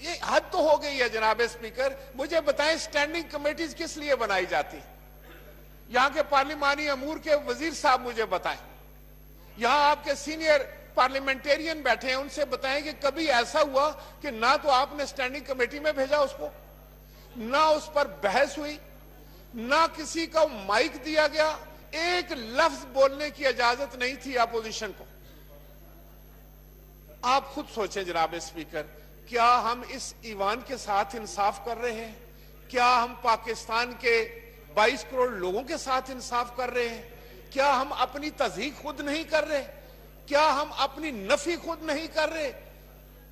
یہ حد تو ہو گئی ہے جناب اسپیکر. مجھے بتائیں اسٹینڈنگ کمیٹیز کس لیے بنائی جاتی؟ یہاں کے پارلیمانی امور کے وزیر صاحب مجھے بتائیں, یہاں آپ کے سینئر پارلیمنٹیرین بیٹھے ہیں, ان سے بتائیں کہ کبھی ایسا ہوا کہ نہ تو آپ نے اسٹینڈنگ کمیٹی میں بھیجا اس کو, نہ اس پر بحث ہوئی, نہ کسی کا مائک دیا گیا, ایک لفظ بولنے کی اجازت نہیں تھی اپوزیشن کو. آپ خود سوچیں جناب اسپیکر, کیا ہم اس ایوان کے ساتھ انصاف کر رہے ہیں؟ کیا ہم پاکستان کے 22 کروڑ لوگوں کے ساتھ انصاف کر رہے ہیں؟ کیا ہم اپنی تصدیق خود نہیں کر رہے؟ کیا ہم اپنی نفی خود نہیں کر رہے؟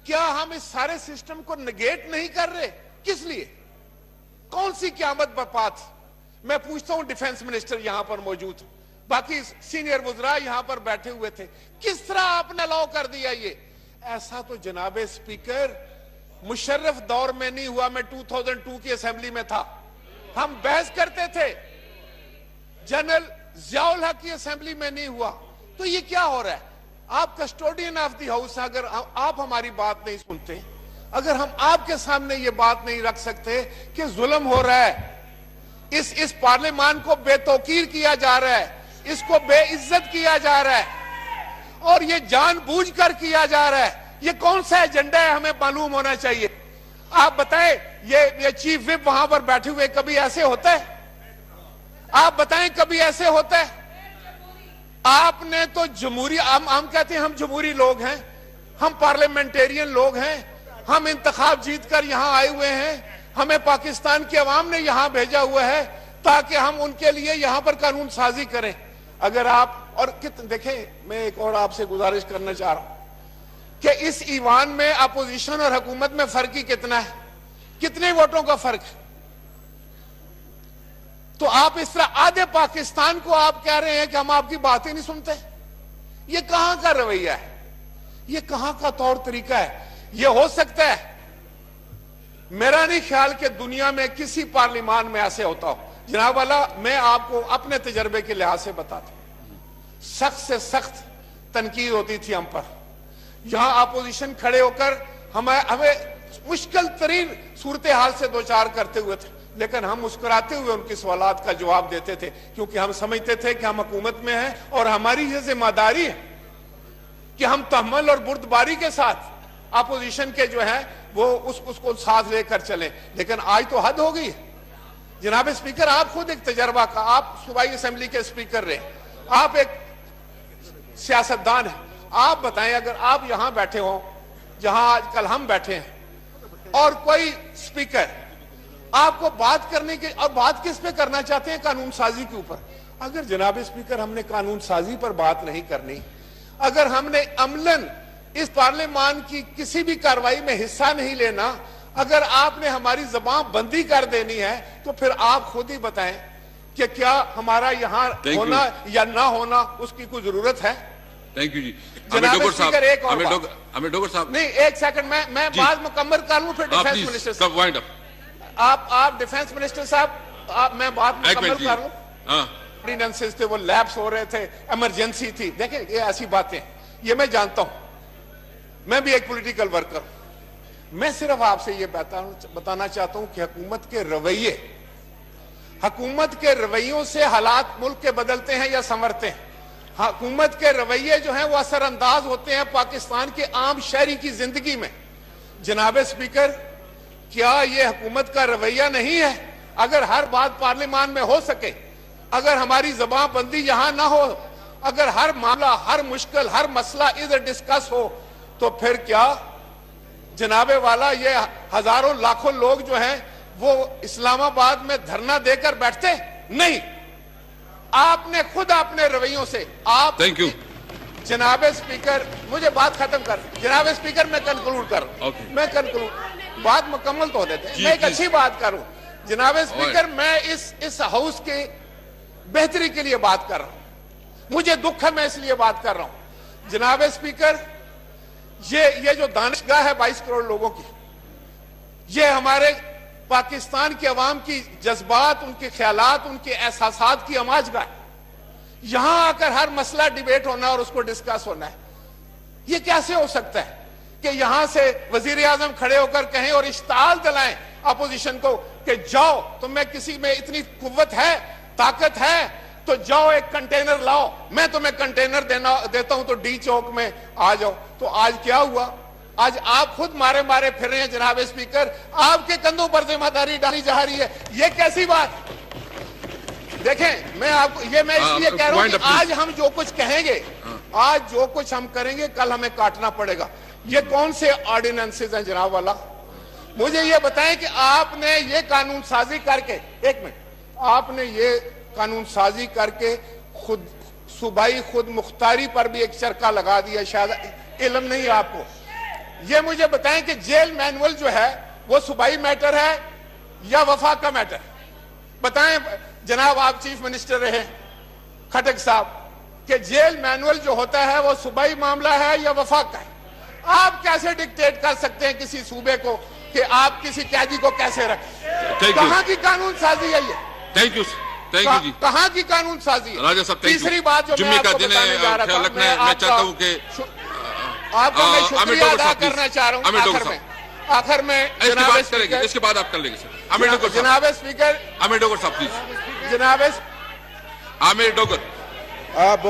کیا ہم اس سارے سسٹم کو نگیٹ نہیں کر رہے؟ کس لیے؟ کون سی قیامت برپا تھی؟ میں پوچھتا ہوں ڈیفنس منسٹر یہاں پر موجود, باقی سینئر وزراء یہاں پر بیٹھے ہوئے تھے, کس طرح آپ نے الاؤ کر دیا یہ؟ ایسا تو جناب اسپیکر مشرف دور میں نہیں ہوا. میں 2002 کی اسمبلی میں تھا, ہم بحث کرتے تھے. جنرل ضیاء الحق کی اسمبلی میں نہیں ہوا. تو یہ کیا ہو رہا ہے؟ آپ کسٹوڈین آف دی ہاؤس, اگر آپ ہماری بات نہیں سنتے, اگر ہم آپ کے سامنے یہ بات نہیں رکھ سکتے کہ ظلم ہو رہا ہے, اس پارلیمان کو بے توقیر کیا جا رہا ہے, اس کو بے عزت کیا جا رہا ہے, اور یہ جان بوجھ کر کیا جا رہا ہے, یہ کون سا ایجنڈا ہے ہمیں معلوم ہونا چاہیے. آپ بتائیں, یہ چیف وپ وہاں پر بیٹھے ہوئے کبھی ایسے ہوتا ہے؟ آپ بتائیں کبھی ایسے ہوتا ہے؟ آپ نے تو جمہوری, ہم کہتے ہیں ہم جمہوری لوگ ہیں, ہم پارلیمنٹیرین لوگ ہیں, ہم انتخاب جیت کر یہاں آئے ہوئے ہیں, ہمیں پاکستان کی عوام نے یہاں بھیجا ہوا ہے تاکہ ہم ان کے لیے یہاں پر قانون سازی کریں. اگر آپ, اور دیکھیں میں ایک اور آپ سے گزارش کرنا چاہ رہا ہوں کہ اس ایوان میں اپوزیشن اور حکومت میں فرق ہی کتنا ہے, کتنے ووٹوں کا فرق ہے. تو آپ اس طرح آدھے پاکستان کو آپ کہہ رہے ہیں کہ ہم آپ کی باتیں نہیں سنتے. یہ کہاں کا رویہ ہے؟ یہ کہاں کا طور طریقہ ہے؟ یہ ہو سکتا ہے؟ میرا نہیں خیال کہ دنیا میں کسی پارلیمان میں ایسے ہوتا ہو. جناب والا, میں آپ کو اپنے تجربے کے لحاظ سے بتاتا ہوں, سخت سے سخت تنقید ہوتی تھی ہم پر. یہاں اپوزیشن کھڑے ہو کر ہمیں مشکل ترین صورتحال سے دوچار کرتے ہوئے تھے, لیکن ہم مسکراتے ہوئے ان کی سوالات کا جواب دیتے تھے, کیونکہ ہم سمجھتے تھے کہ ہم حکومت میں ہیں اور ہماری یہ ذمہ داری ہے کہ ہم تحمل اور بردباری کے ساتھ اپوزیشن کے جو ہے وہ اس کو ساتھ لے کر چلیں. لیکن آج تو حد ہو گئی ہے. جناب اسپیکر, آپ خود ایک تجربہ کا, آپ صوبائی اسمبلی کے اسپیکر رہے, آپ ایک سیاستدان ہیں. آپ بتائیں, اگر آپ یہاں بیٹھے ہوں جہاں آج کل ہم بیٹھے ہیں, اور کوئی اسپیکر آپ کو بات کرنے کے, اور بات کس پہ کرنا چاہتے ہیں؟ قانون سازی کے اوپر. اگر جناب اسپیکر ہم نے قانون سازی پر بات نہیں کرنی, اگر ہم نے عملاً اس پارلیمان کی کسی بھی کارروائی میں حصہ نہیں لینا, اگر آپ نے ہماری زبان بندی کر دینی ہے, تو پھر آپ خود ہی بتائیں کہ کیا ہمارا یہاں ہونا یا نہ ہونا اس کی کوئی ضرورت ہے؟ تھینک یو جی. جناب اسپیکر, ایک اور ڈوگر صاحب, نہیں, ایک سیکنڈ, میں بات مکمل کر لوں, پھر ڈیفنس منسٹر صاحب, آپ ڈیفنس منسٹر صاحب, میں بات مکمل کر لوں. آرڈیننسز تھے, وہ لیبس ہو رہے تھے, ایمرجنسی تھی. دیکھیں یہ ایسی باتیں, یہ میں جانتا ہوں, میں بھی ایک پولیٹیکل ورکر ہوں. میں صرف آپ سے یہ بتانا چاہتا ہوں کہ حکومت کے رویوں سے حالات ملک کے بدلتے ہیں یا سنورتے ہیں. حکومت کے رویے جو ہیں وہ اثر انداز ہوتے ہیں پاکستان کے عام شہری کی زندگی میں. جناب اسپیکر, کیا یہ حکومت کا رویہ نہیں ہے؟ اگر ہر بات پارلیمان میں ہو سکے, اگر ہماری زبان بندی یہاں نہ ہو, اگر ہر معاملہ, ہر مشکل, ہر مسئلہ ادھر ڈسکس ہو, تو پھر کیا جناب والا یہ ہزاروں لاکھوں لوگ جو ہیں وہ اسلام آباد میں دھرنا دے کر بیٹھتے؟ نہیں. آپ نے خود اپنے رویوں سے, آپ, تھینک یو جناب اسپیکر, مجھے بات ختم کر, جناب اسپیکر میں کنکلوڈ کر, میں کنکلوڈ, بات مکمل تو دیتے ہیں, میں ایک اچھی بات کروں. جناب اسپیکر, میں اس ہاؤس کی بہتری کے لیے بات کر رہا ہوں, مجھے دکھ ہے, میں اس لیے بات کر رہا ہوں. جناب اسپیکر, یہ جو دانشگاہ ہے 22 کروڑ لوگوں کی, یہ ہمارے پاکستان کی عوام کی جذبات, ان کے خیالات, ان کے احساسات کی اماج گاہ ہے. یہاں آ کر ہر مسئلہ ڈیبیٹ ہونا اور اس کو ڈسکس ہونا ہے, یہ کیسے ہو سکتا ہے؟ کہ یہاں سے وزیر اعظم کھڑے ہو کر کہیں اور اشتعال دلائیں اپوزیشن کو کہ جاؤ، تم میں کسی میں اتنی قوت ہے، طاقت ہے تو جاؤ ایک کنٹینر لاؤ، میں تمہیں کنٹینر دیتا ہوں تو ڈی چوک میں آ جاؤ۔ تو آج کیا ہوا؟ آج آپ خود مارے مارے پھر رہے ہیں جناب اسپیکر، آپ کے کندھوں پر ذمہ داری ڈالی جا رہی ہے، یہ کیسی بات؟ دیکھیں میں آپ کو یہ میں اس لیے کہہ رہا ہوں کہ آج ہم جو کچھ کہیں گے، آج جو کچھ ہم کریں گے کل ہمیں کاٹنا پڑے گا۔ یہ کون سے آرڈیننسز ہیں جناب والا؟ مجھے یہ بتائیں کہ آپ نے یہ قانون سازی کر کے، ایک منٹ، آپ نے یہ قانون سازی کر کے خود صوبائی خود مختاری پر بھی ایک چرکا لگا دیا، شاید علم نہیں آپ کو۔ یہ مجھے بتائیں کہ جیل مینول جو ہے وہ صوبائی میٹر ہے یا وفاق کا میٹر؟ بتائیں جناب، آپ چیف منسٹر رہے کھٹک صاحب، کہ جیل مینول جو ہوتا ہے وہ صوبائی معاملہ ہے یا وفاق کا ہے؟ آپ کیسے ڈکٹیٹ کر سکتے ہیں کسی صوبے کو کہ آپ کسی قیدی کو کیسے رکھیں؟ کہاں کی قانون سازی ہے یہ؟ تھینک یو جی، کہاں کی قانون سازی ہے؟ راجہ صاحب تیسری بات جو میں آپ کو بتانے جا رہا تھا، میں چاہتا ہوں کہ آپ کا میں شکریہ ادا کرنا چاہ رہا ہوں آخر میں جناب اسپیکر، اس کے بعد آپ کر لیں گے سر۔ جناب اسپیکر، عامر ڈوگر صاحب پلیز، جناب عامر ڈوگر۔ بہت